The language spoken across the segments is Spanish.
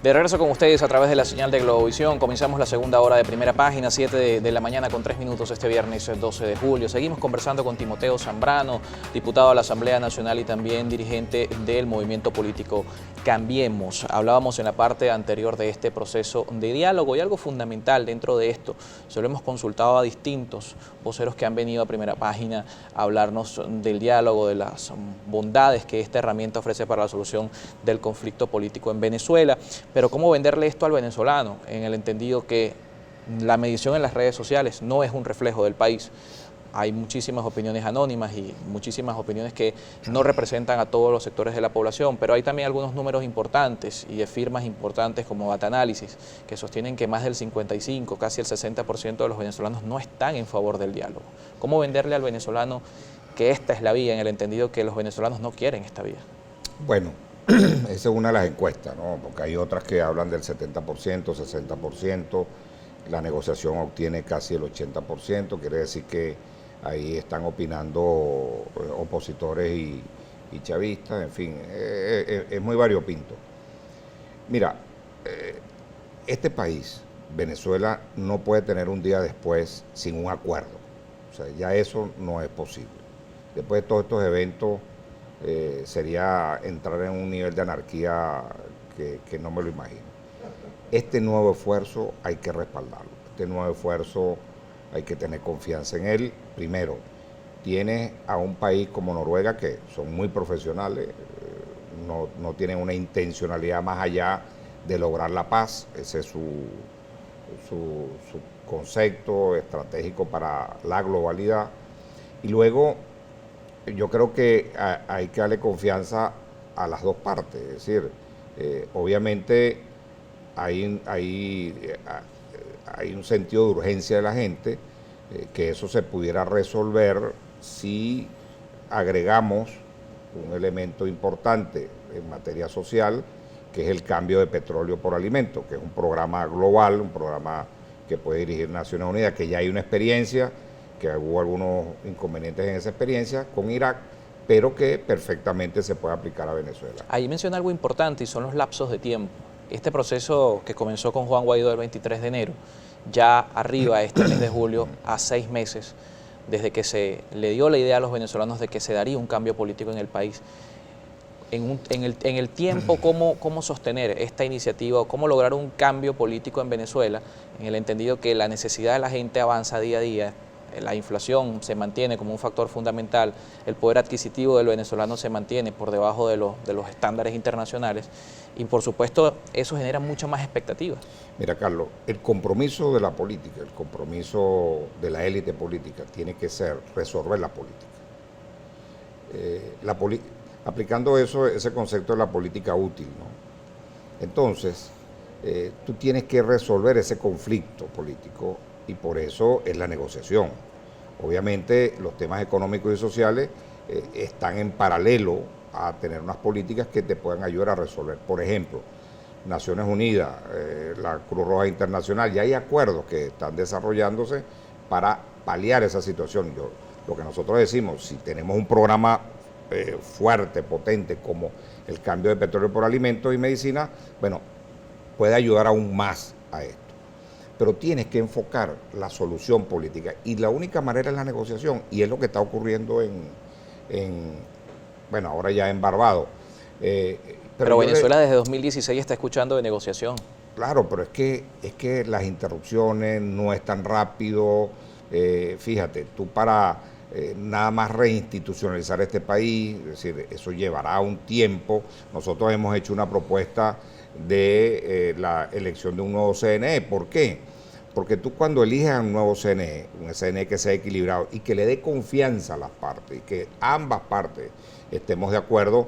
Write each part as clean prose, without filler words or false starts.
De regreso con ustedes a través de la señal de Globovisión. Comenzamos la segunda hora de Primera Página, 7 de la mañana con 3 minutos este viernes 12 de julio. Seguimos conversando con Timoteo Zambrano, diputado a la Asamblea Nacional y también dirigente del movimiento político Cambiemos. Hablábamos en la parte anterior de este proceso de diálogo y algo fundamental dentro de esto. Se lo hemos consultado a distintos voceros que han venido a Primera Página a hablarnos del diálogo, de las bondades que esta herramienta ofrece para la solución del conflicto político en Venezuela. Pero ¿cómo venderle esto al venezolano? En el entendido que la medición en las redes sociales no es un reflejo del país. Hay muchísimas opiniones anónimas y muchísimas opiniones que no representan a todos los sectores de la población, pero hay también algunos números importantes y de firmas importantes como Datanálisis que sostienen que más del 55, casi el 60% de los venezolanos no están en favor del diálogo. ¿Cómo venderle al venezolano que esta es la vía, en el entendido que los venezolanos no quieren esta vía? Bueno, esa es una de las encuestas, ¿no? Porque hay otras que hablan del 70%, 60%, la negociación obtiene casi el 80%, quiere decir que ahí están opinando opositores y chavistas, en fin, es muy variopinto. Mira, este país, Venezuela, no puede tener un día después sin un acuerdo, o sea, ya eso no es posible. Después de todos estos eventos, sería entrar en un nivel de anarquía que no me lo imagino. Este nuevo esfuerzo hay que respaldarlo, este nuevo esfuerzo hay que tener confianza en él. Primero, tienes a un país como Noruega que son muy profesionales, no tienen una intencionalidad más allá de lograr la paz, ese es su concepto estratégico para la globalidad. Y luego, yo creo que hay que darle confianza a las dos partes, es decir, obviamente hay un sentido de urgencia de la gente, que eso se pudiera resolver si agregamos un elemento importante en materia social, que es el cambio de petróleo por alimentos, que es un programa global, un programa que puede dirigir Naciones Unidas, que ya hay una experiencia, que hubo algunos inconvenientes en esa experiencia con Irak, pero que perfectamente se puede aplicar a Venezuela. Ahí menciona algo importante y son los lapsos de tiempo. Este proceso que comenzó con Juan Guaidó el 23 de enero, ya arriba este mes de julio a 6 meses desde que se le dio la idea a los venezolanos de que se daría un cambio político en el país. En el tiempo, ¿cómo sostener esta iniciativa o cómo lograr un cambio político en Venezuela, en el entendido que la necesidad de la gente avanza día a día? La inflación se mantiene como un factor fundamental, el poder adquisitivo del venezolano se mantiene por debajo de los estándares internacionales y por supuesto eso genera muchas más expectativas. Mira, Carlos, el compromiso de la política, el compromiso de la élite política tiene que ser resolver la política. Aplicando ese concepto de la política útil, ¿no? Entonces, tú tienes que resolver ese conflicto político y por eso es la negociación. Obviamente los temas económicos y sociales están en paralelo a tener unas políticas que te puedan ayudar a resolver. Por ejemplo, Naciones Unidas, la Cruz Roja Internacional, ya hay acuerdos que están desarrollándose para paliar esa situación. Lo que nosotros decimos, si tenemos un programa fuerte, potente, como el cambio de petróleo por alimentos y medicina, bueno, puede ayudar aún más a esto. Pero tienes que enfocar la solución política y la única manera es la negociación y es lo que está ocurriendo bueno, ahora ya en Barbados. Pero Venezuela desde 2016 está escuchando de negociación. Claro, pero es que las interrupciones no es tan rápido. Fíjate, tú para nada más reinstitucionalizar este país, es decir, eso llevará un tiempo. Nosotros hemos hecho una propuesta de la elección de un nuevo CNE. ¿Por qué? Porque tú cuando eliges a un nuevo CNE, un CNE que sea equilibrado y que le dé confianza a las partes y que ambas partes estemos de acuerdo,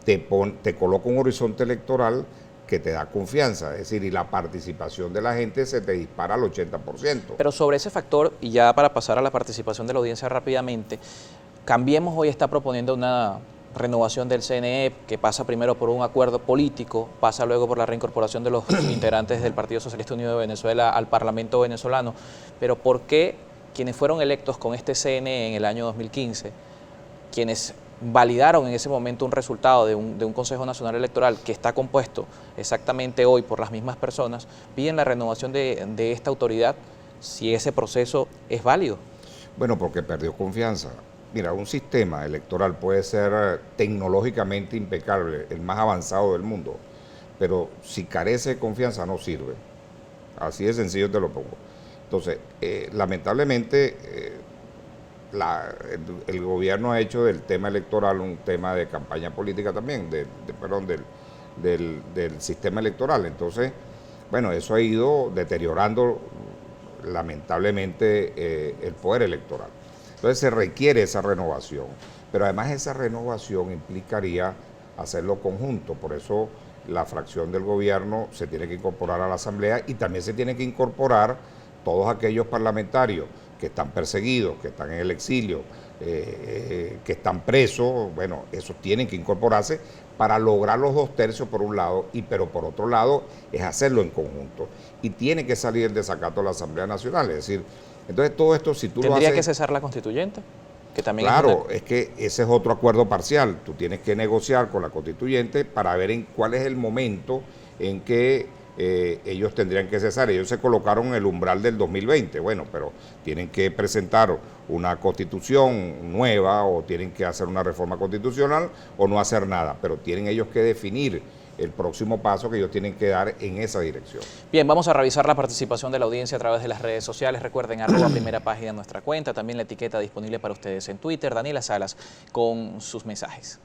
te coloca un horizonte electoral que te da confianza, es decir, y la participación de la gente se te dispara al 80%. Pero sobre ese factor, y ya para pasar a la participación de la audiencia rápidamente, Cambiemos hoy está proponiendo una renovación del CNE que pasa primero por un acuerdo político, pasa luego por la reincorporación de los integrantes del Partido Socialista Unido de Venezuela al Parlamento venezolano. Pero ¿por qué quienes fueron electos con este CNE en el año 2015, quienes validaron en ese momento un resultado de un Consejo Nacional Electoral que está compuesto exactamente hoy por las mismas personas, piden la renovación de esta autoridad si ese proceso es válido. Bueno, porque perdió confianza. Mira, un sistema electoral puede ser tecnológicamente impecable, el más avanzado del mundo, pero si carece de confianza no sirve. Así de sencillo te lo pongo. Entonces, lamentablemente, el gobierno ha hecho del tema electoral un tema de campaña política también, del sistema electoral. Entonces, bueno, eso ha ido deteriorando lamentablemente el poder electoral. Entonces se requiere esa renovación, pero además esa renovación implicaría hacerlo conjunto, por eso la fracción del gobierno se tiene que incorporar a la Asamblea y también se tiene que incorporar todos aquellos parlamentarios que están perseguidos, que están en el exilio, que están presos, bueno, esos tienen que incorporarse para lograr los 2/3 por un lado, pero por otro lado es hacerlo en conjunto. Y tiene que salir el desacato de la Asamblea Nacional, es decir, entonces todo esto si tú lo haces... ¿Tendría que cesar la constituyente? Que también claro, es que ese es otro acuerdo parcial, tú tienes que negociar con la constituyente para ver en cuál es el momento en que ellos tendrían que cesar. Ellos se colocaron en el umbral del 2020, bueno, pero tienen que presentar una constitución nueva o tienen que hacer una reforma constitucional o no hacer nada, pero tienen ellos que definir el próximo paso que ellos tienen que dar en esa dirección. Bien, vamos a revisar la participación de la audiencia a través de las redes sociales. Recuerden, @primera página en nuestra cuenta, también la etiqueta disponible para ustedes en Twitter. Daniela Salas con sus mensajes.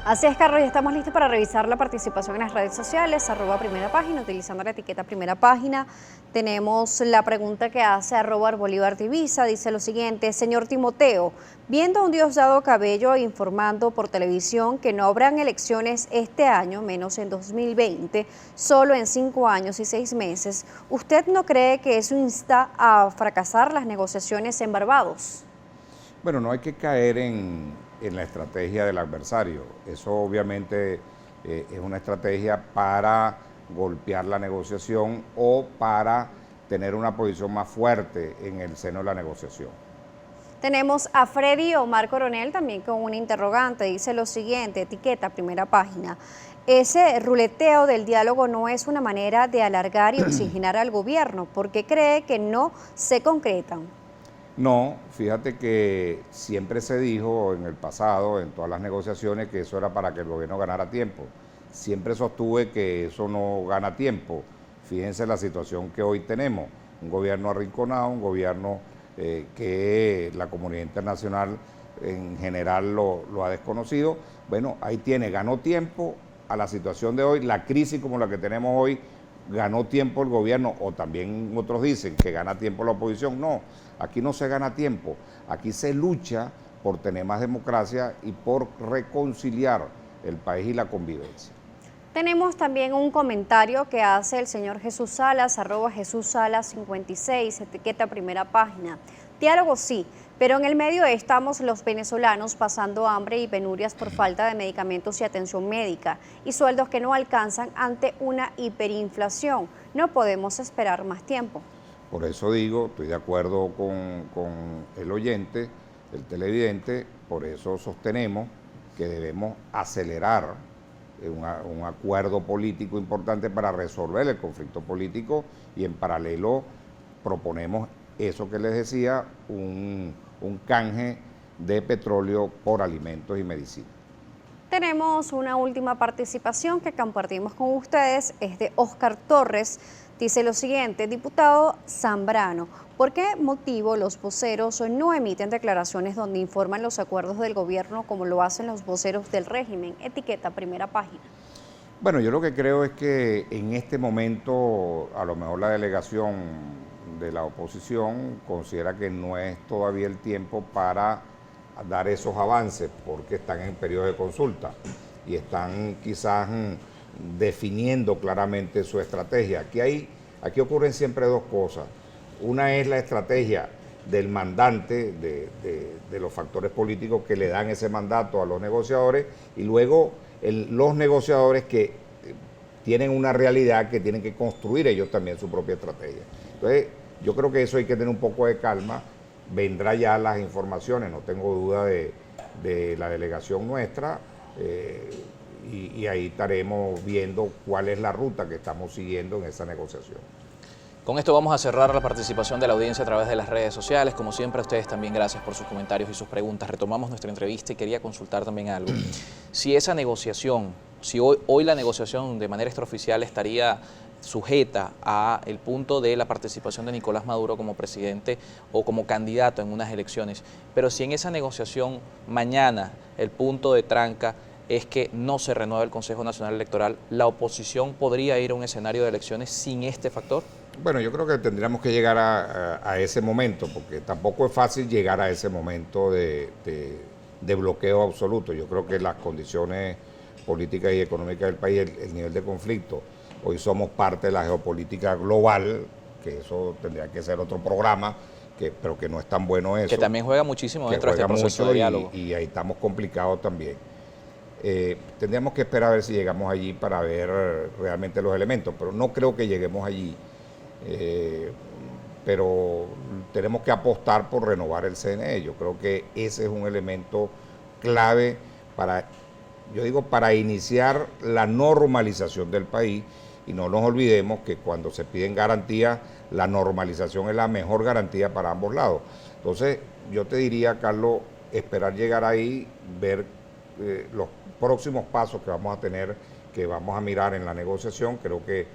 Así es, Carlos, ya estamos listos para revisar la participación en las redes sociales, @primera página, utilizando la etiqueta primera página. Tenemos la pregunta que hace @Bolívar Divisa, dice lo siguiente: señor Timoteo, viendo a un Diosdado Cabello informando por televisión que no habrán elecciones este año, menos en 2020, solo en 5 años y 6 meses, ¿usted no cree que eso insta a fracasar las negociaciones en Barbados? Bueno, no hay que caer en la estrategia del adversario. Eso obviamente es una estrategia para golpear la negociación o para tener una posición más fuerte en el seno de la negociación. Tenemos a Freddy Omar Coronel también con un interrogante. Dice lo siguiente, etiqueta primera página: ese ruleteo del diálogo no es una manera de alargar y oxigenar al gobierno, porque cree que no se concretan. No, fíjate que siempre se dijo en el pasado, en todas las negociaciones, que eso era para que el gobierno ganara tiempo. Siempre sostuve que eso no gana tiempo. Fíjense la situación que hoy tenemos, un gobierno arrinconado, un gobierno que la comunidad internacional en general lo ha desconocido. Bueno, ahí tiene, ganó tiempo a la situación de hoy, la crisis como la que tenemos hoy, ganó tiempo el gobierno, o también otros dicen que gana tiempo la oposición. No, aquí no se gana tiempo, aquí se lucha por tener más democracia y por reconciliar el país y la convivencia. Tenemos también un comentario que hace el señor Jesús Salas, @JesusSalas56, etiqueta primera página. Diálogo sí, pero en el medio estamos los venezolanos pasando hambre y penurias por falta de medicamentos y atención médica y sueldos que no alcanzan ante una hiperinflación. No podemos esperar más tiempo. Por eso digo, estoy de acuerdo con el oyente, el televidente, por eso sostenemos que debemos acelerar un acuerdo político importante para resolver el conflicto político y en paralelo proponemos eso que les decía, un canje de petróleo por alimentos y medicinas. Tenemos una última participación que compartimos con ustedes, es de Oscar Torres. Dice lo siguiente: diputado Zambrano, ¿por qué motivo los voceros no emiten declaraciones donde informan los acuerdos del gobierno como lo hacen los voceros del régimen? Etiqueta primera página. Bueno, yo lo que creo es que en este momento a lo mejor la delegación de la oposición considera que no es todavía el tiempo para dar esos avances porque están en periodo de consulta y están quizás definiendo claramente su estrategia. Aquí ocurren siempre dos cosas. Una es la estrategia del mandante, de los factores políticos que le dan ese mandato a los negociadores, y luego los negociadores que tienen una realidad que tienen que construir ellos también su propia estrategia. Entonces, yo creo que eso hay que tener un poco de calma. Vendrá ya las informaciones, no tengo duda de de la delegación nuestra, y ahí estaremos viendo cuál es la ruta que estamos siguiendo en esa negociación. Con esto vamos a cerrar la participación de la audiencia a través de las redes sociales. Como siempre, a ustedes también gracias por sus comentarios y sus preguntas. Retomamos nuestra entrevista y quería consultar también algo. Si esa negociación, si hoy la negociación de manera extraoficial estaría sujeta a el punto de la participación de Nicolás Maduro como presidente o como candidato en unas elecciones, pero si en esa negociación mañana el punto de tranca es que no se renueva el Consejo Nacional Electoral, ¿la oposición podría ir a un escenario de elecciones sin este factor? Bueno, yo creo que tendríamos que llegar a ese momento, porque tampoco es fácil llegar a ese momento de bloqueo absoluto. Yo creo que las condiciones políticas y económicas del país, el nivel de conflicto, hoy somos parte de la geopolítica global, que eso tendría que ser otro programa, pero que no es tan bueno eso. Que también juega muchísimo dentro de este proceso de diálogo. Y ahí estamos complicados también. Tendríamos que esperar a ver si llegamos allí para ver realmente los elementos, pero no creo que lleguemos allí. Pero tenemos que apostar por renovar el CNE. Yo creo que ese es un elemento clave para iniciar la normalización del país, y no nos olvidemos que cuando se piden garantías, la normalización es la mejor garantía para ambos lados. Entonces, yo te diría, Carlos, esperar llegar ahí, ver los próximos pasos que vamos a tener, que vamos a mirar en la negociación. Creo que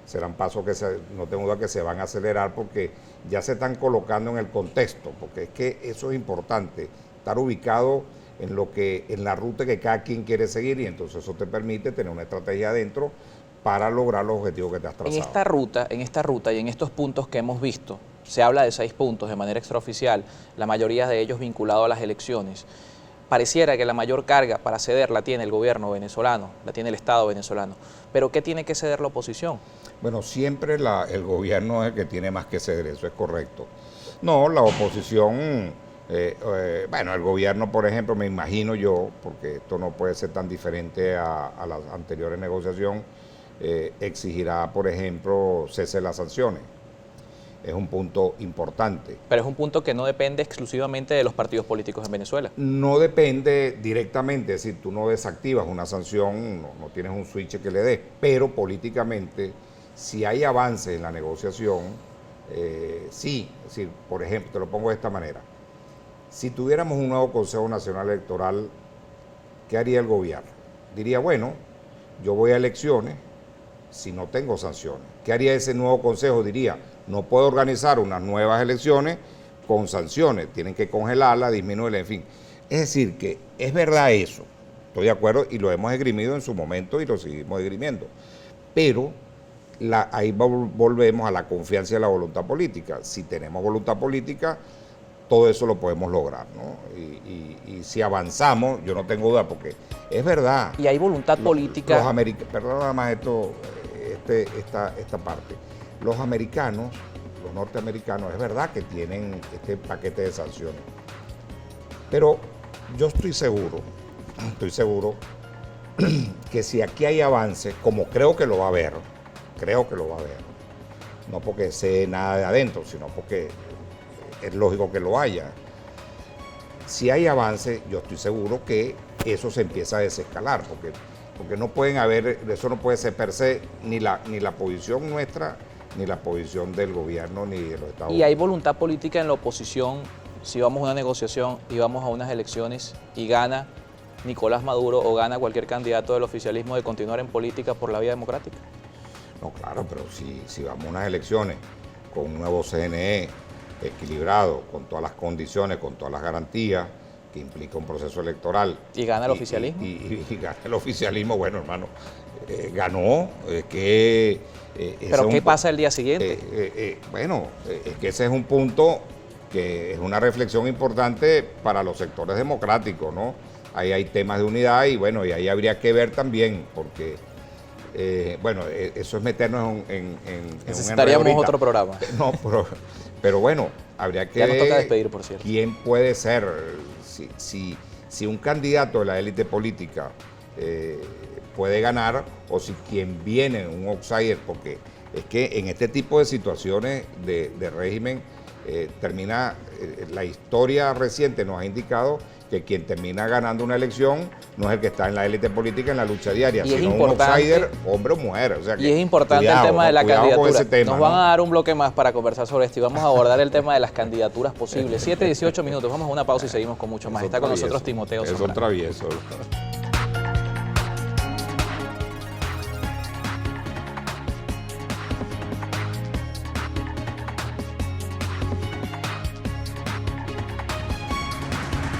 serán pasos que no tengo duda que se van a acelerar, porque ya se están colocando en el contexto, porque es que eso es importante, estar ubicado en la ruta que cada quien quiere seguir, y entonces eso te permite tener una estrategia adentro para lograr los objetivos que te has trazado. En esta ruta y en estos puntos que hemos visto, se habla de 6 puntos de manera extraoficial, la mayoría de ellos vinculados a las elecciones. Pareciera que la mayor carga para ceder la tiene el gobierno venezolano, la tiene el Estado venezolano. Pero ¿qué tiene que ceder la oposición? Bueno, siempre el gobierno es el que tiene más que ceder, eso es correcto. No, la oposición, bueno, el gobierno, por ejemplo, me imagino yo, porque esto no puede ser tan diferente a las anteriores negociaciones, exigirá, por ejemplo, cese de las sanciones. Es un punto importante. Pero es un punto que no depende exclusivamente de los partidos políticos en Venezuela. No depende directamente, es decir, tú no desactivas una sanción, no tienes un switch que le des, pero políticamente, si hay avances en la negociación, sí. Es decir, por ejemplo, te lo pongo de esta manera. Si tuviéramos un nuevo Consejo Nacional Electoral, ¿qué haría el gobierno? Diría, bueno, yo voy a elecciones si no tengo sanciones. ¿Qué haría ese nuevo consejo? Diría, no puedo organizar unas nuevas elecciones con sanciones, tienen que congelarla, disminuirla, en fin. Es decir, que es verdad eso, estoy de acuerdo, y lo hemos esgrimido en su momento y lo seguimos esgrimiendo. Pero ahí volvemos a la confianza y a la voluntad política. Si tenemos voluntad política, todo eso lo podemos lograr, ¿no? Y si avanzamos, yo no tengo duda, porque es verdad. Y hay voluntad política. Perdón nada más esta parte. Los americanos, los norteamericanos, es verdad que tienen este paquete de sanciones. Pero yo estoy seguro que si aquí hay avances, como creo que lo va a haber, no porque sé nada de adentro, sino porque es lógico que lo haya. Si hay avance, yo estoy seguro que eso se empieza a desescalar, porque no pueden haber, eso no puede ser per se ni la posición nuestra, ni la posición del gobierno, ni de los Estados Unidos. Y hay voluntad política en la oposición, si vamos a una negociación y vamos a unas elecciones y gana Nicolás Maduro o gana cualquier candidato del oficialismo, de continuar en política por la vía democrática. No, claro, pero si vamos a unas elecciones con un nuevo CNE equilibrado, con todas las condiciones, con todas las garantías que implica un proceso electoral. ¿Y gana el oficialismo? Y gana el oficialismo, bueno, hermano, ganó, ¿Pero qué pasa el día siguiente? Bueno, es que ese es un punto que es una reflexión importante para los sectores democráticos, ¿no? Ahí hay temas de unidad y bueno, y ahí habría que ver también, porque bueno, eso es meternos en necesitaríamos otro programa. No, pero bueno, habría que ya nos toca despedir, por cierto. ¿Quién puede ser? Si un candidato de la élite política puede ganar, o si quien viene, un outsider, porque es que en este tipo de situaciones de régimen termina, la historia reciente nos ha indicado que quien termina ganando una elección no es el que está en la élite política en la lucha diaria, Y es sino un importante- outsider, hombre o mujer. O sea que, Y es importante cuidado, el tema de ¿no? la Cuidado con candidatura. ese tema, Nos van ¿no? a dar un bloque más para conversar sobre esto y vamos a abordar el tema de las candidaturas posibles. 7:18 minutos. Vamos a una pausa y seguimos con mucho más. Son Está con nosotros traviesos, Timoteo son Zambrano. traviesos.